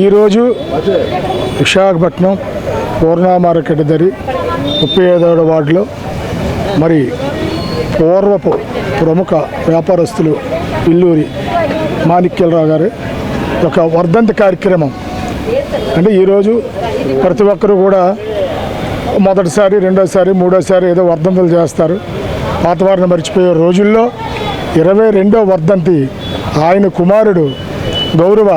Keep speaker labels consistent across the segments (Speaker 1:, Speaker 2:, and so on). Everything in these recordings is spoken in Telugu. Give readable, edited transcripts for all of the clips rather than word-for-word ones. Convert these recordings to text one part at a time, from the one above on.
Speaker 1: ఈరోజు విశాఖపట్నం పూర్ణ మార్కెట్ దరి 35వ వార్డులో మరి పూర్వపు ప్రముఖ వ్యాపారస్తులు ఇల్లూరి మాణిక్యాలరావు గారు ఒక వర్ధంతి కార్యక్రమం. అంటే ఈరోజు ప్రతి ఒక్కరూ కూడా మొదటిసారి, రెండోసారి, మూడోసారి ఏదో వర్ధంతులు చేస్తారు. పాతవారిని మర్చిపోయే రోజుల్లో 22వ వర్ధంతి ఆయన కుమారుడు గౌరవ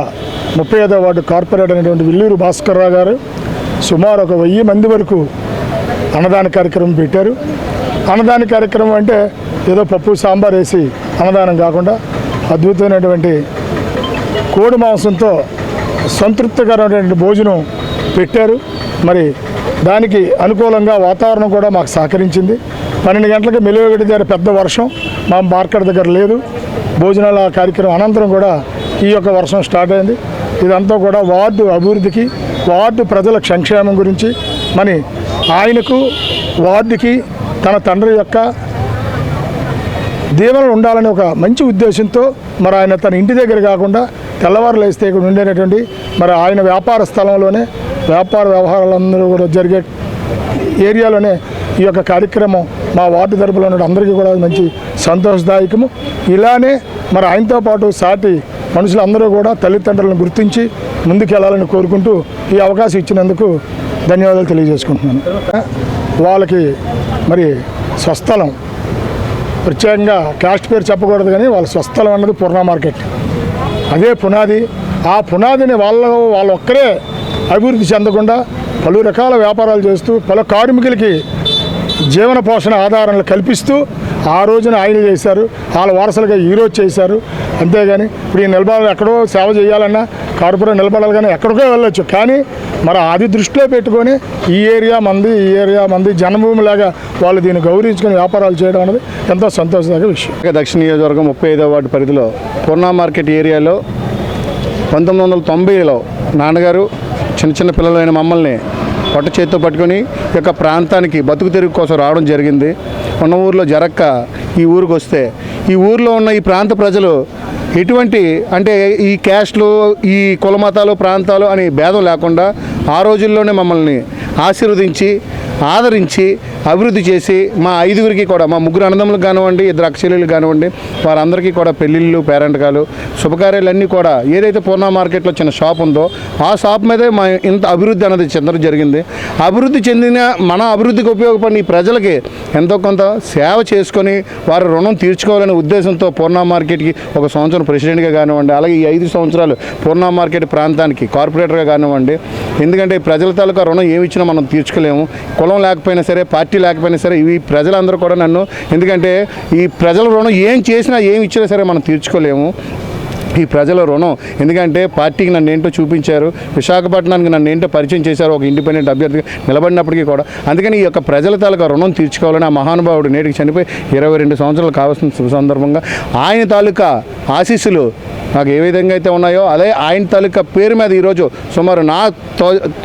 Speaker 1: 35వ వార్డు కార్పొరేటర్ అయినటువంటి విల్లూరు భాస్కర్రావు గారు సుమారు 1000 మంది వరకు అన్నదాన కార్యక్రమం పెట్టారు. అన్నదాన కార్యక్రమం అంటే ఏదో పప్పు సాంబార్ వేసి అన్నదానం కాకుండా అద్భుతమైనటువంటి కోడి మాంసంతో సంతృప్తికరమైనటువంటి భోజనం పెట్టారు. మరి దానికి అనుకూలంగా వాతావరణం కూడా మాకు సహకరించింది. 12 గంటలకు మెలుగుగడ్డ దగ్గర పెద్ద వర్షం, మా మార్కెట్ దగ్గర లేదు. భోజనాల కార్యక్రమం అనంతరం కూడా ఈ యొక్క వర్షం స్టార్ట్ అయింది. ఇదంతా కూడా వార్డు అభివృద్ధికి, వార్డు ప్రజల సంక్షేమం గురించి, మరి ఆయనకు వార్డుకి తన తండ్రి యొక్క దీవెనలు ఉండాలని ఒక మంచి ఉద్దేశంతో మరి ఆయన తన ఇంటి దగ్గర కాకుండా తెల్లవారులు వేస్తే ఇక్కడ ఉండేటటువంటి మరి ఆయన వ్యాపార స్థలంలోనే వ్యాపార వ్యవహారాలందరూ కూడా జరిగే ఏరియాలోనే ఈ యొక్క కార్యక్రమం మా వార్డు తరపులో ఉన్న అందరికీ కూడా మంచి సంతోషదాయకము. ఇలానే మరి ఆయనతో పాటు సాటి మనుషులందరూ కూడా తల్లిదండ్రులను గుర్తించి ముందుకెళ్లాలని కోరుకుంటూ ఈ అవకాశం ఇచ్చినందుకు ధన్యవాదాలు తెలియజేసుకుంటున్నాను. వాళ్ళకి మరి స్వస్థలం, ప్రత్యేకంగా క్యాస్ట్ పేరు చెప్పకూడదు కానీ వాళ్ళ స్వస్థలం అన్నది పూర్ణ మార్కెట్, అదే పునాది. ఆ పునాదిని వాళ్ళ ఒక్కరే అభివృద్ధి చెందకుండా పలు రకాల వ్యాపారాలు చేస్తూ పలు కార్మికులకి జీవన పోషణ ఆధారాలు కల్పిస్తూ ఆ రోజున ఆయన చేశారు, వాళ్ళ వారసులుగా ఈరోజు చేశారు. అంతేగాని ఇప్పుడు ఈ నిలబడాలి, ఎక్కడో సేవ చేయాలన్నా కార్పొరేట్ నిలబడాలి కానీ ఎక్కడికో వెళ్ళొచ్చు. కానీ మరి అది దృష్టిలో పెట్టుకొని ఈ ఏరియా మంది జన్మభూమిలాగా వాళ్ళు దీన్ని గౌరవించుకొని వ్యాపారాలు చేయడం అనేది ఎంతో సంతోషదాయక విషయం.
Speaker 2: దక్షిణ నియోజకవర్గం 35వ వార్డు పరిధిలో పూర్ణ మార్కెట్ ఏరియాలో 1990లో నాన్నగారు చిన్న పిల్లలైన మమ్మల్ని పొట్ట చేతితో పట్టుకొని ఈ యొక్క ప్రాంతానికి బతుకు తెరుగు కోసం రావడం జరిగింది. ఉన్న ఊరిలో జరక్క ఈ ఊరికి వస్తే ఈ ఊరిలో ఉన్న ఈ ప్రాంత ప్రజలు ఎటువంటి అంటే ఈ క్యాస్ట్లు, ఈ కుల మతాలు, ప్రాంతాలు అని భేదం లేకుండా ఆ రోజుల్లోనే మమ్మల్ని ఆశీర్వదించి ఆదరించి అభివృద్ధి చేసి మా 5గురికి కూడా, మా 3 అన్నదమ్ములకు కానివ్వండి, 2 అక్కచెల్లెలు కానివ్వండి, వారందరికీ కూడా పెళ్ళిళ్ళు, పేరెంటకాలు, శుభకార్యాలన్నీ కూడా ఏదైతే పూర్ణ మార్కెట్లో చిన్న షాప్ ఉందో ఆ షాప్ మీదే మా ఇంత అభివృద్ధి అనేది చెందడం జరిగింది. అభివృద్ధి చెందిన మన అభివృద్ధికి ఉపయోగపడిన ఈ ప్రజలకి ఎంతో కొంత సేవ చేసుకొని వారి రుణం తీర్చుకోవాలనే ఉద్దేశంతో పూర్ణ మార్కెట్కి 1 సంవత్సరం ప్రెసిడెంట్గా కానివ్వండి, అలాగే ఈ 5 సంవత్సరాలు పూర్ణ మార్కెట్ ప్రాంతానికి కార్పొరేటర్గా కానివ్వండి. ఎందుకంటే ప్రజల తాలూకా రుణం ఏమి ఇచ్చినా మనం తీర్చుకోలేము. కులం లేకపోయినా సరే, పార్టీ లేకపోయినా సరే, ఇవి ప్రజలందరూ కూడా నన్ను, ఎందుకంటే ఈ ప్రజల రుణం ఏం చేసినా ఏమి ఇచ్చినా సరే మనం తీర్చుకోలేము ఈ ప్రజల రుణం. ఎందుకంటే పార్టీకి నన్ను ఏంటో చూపించారు, విశాఖపట్నానికి నన్ను ఏంటో పరిచయం చేశారు ఒక ఇండిపెండెంట్ అభ్యర్థిగా నిలబడినప్పటికీ కూడా. అందుకని ఈ యొక్క ప్రజల తాలూకా రుణం తీర్చుకోవాలని ఆ మహానుభావుడు నేటికి చనిపోయి 22 సంవత్సరాలు కావాల్సిన శుభ సందర్భంగా ఆయన తాలూకా ఆశీస్సులు నాకు ఏ విధంగా అయితే ఉన్నాయో అదే ఆయన తాలూకా పేరు మీద ఈరోజు సుమారు నా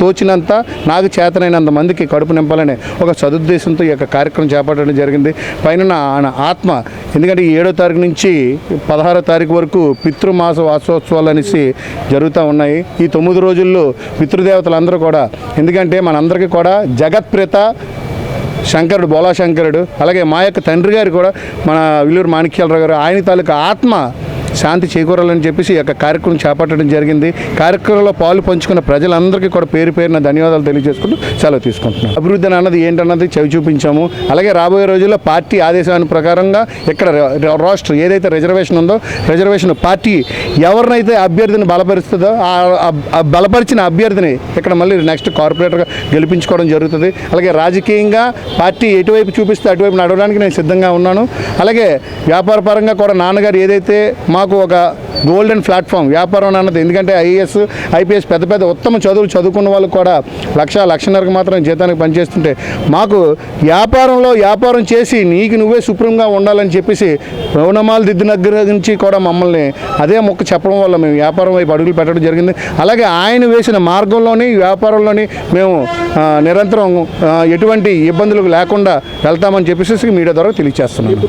Speaker 2: తోచినంత, నాకు చేతనైనంత మందికి కడుపు నింపాలనే ఒక సదుద్దేశంతో ఈ యొక్క కార్యక్రమం చేపట్టడం జరిగింది. పైన ఆయన ఆత్మ, ఎందుకంటే 7వ తారీఖు నుంచి 16వ తారీఖు వరకు పితృమాస వాసోత్సవాలు అనేసి జరుగుతూ ఉన్నాయి. ఈ 9 రోజుల్లో పితృదేవతలందరూ కూడా, ఎందుకంటే మనందరికీ కూడా జగత్ప్రేత శంకరుడు, బోలా శంకరుడు, అలాగే మా యొక్క తండ్రి గారు కూడా మన విల్లూరు మాణిక్యాలరావు గారు, ఆయన తాలూకా ఆత్మ శాంతి చేకూరాలని చెప్పేసి ఈ యొక్క కార్యక్రమం చేపట్టడం జరిగింది. కార్యక్రమంలో పాలు పంచుకున్న ప్రజలందరికీ కూడా పేరు పేరున ధన్యవాదాలు తెలియజేసుకుంటూ సెలవు తీసుకుంటున్నాం. అభివృద్ధి అన్నది ఏంటన్నది చవి చూపించాము. అలాగే రాబోయే రోజుల్లో పార్టీ ఆదేశాల ప్రకారంగా ఇక్కడ రాష్ట్ర ఏదైతే రిజర్వేషన్ ఉందో రిజర్వేషన్ పార్టీ ఎవరినైతే అభ్యర్థిని బలపరుస్తుందో ఆ బలపరిచిన అభ్యర్థిని ఇక్కడ మళ్ళీ నెక్స్ట్ కార్పొరేటర్గా గెలిపించుకోవడం జరుగుతుంది. అలాగే రాజకీయంగా పార్టీ ఎటువైపు చూపిస్తే అటువైపు నడవడానికి నేను సిద్ధంగా ఉన్నాను. అలాగే వ్యాపార పరంగా కూడా నాన్నగారు ఏదైతే మాకు ఒక గోల్డెన్ ప్లాట్ఫామ్ వ్యాపారం అన్నది, ఎందుకంటే ఐఏఎస్, ఐపీఎస్ పెద్ద ఉత్తమ చదువులు చదువుకున్న వాళ్ళు కూడా 1,00,000-1,50,000 మాత్రం జీతానికి పనిచేస్తుంటే మాకు వ్యాపారం చేసి నీకు నువ్వే సుప్రీంగా ఉండాలని చెప్పేసి పౌనమాలు దిద్దు దగ్గర నుంచి కూడా మమ్మల్ని అదే మొక్క చెప్పడం వల్ల మేము వ్యాపారం వైపు అడుగులు పెట్టడం జరిగింది. అలాగే ఆయన వేసిన మార్గంలోని వ్యాపారంలోని మేము నిరంతరం ఎటువంటి ఇబ్బందులు లేకుండా వెళ్తామని చెప్పేసి మీడియా ద్వారా తెలియజేస్తున్నాం.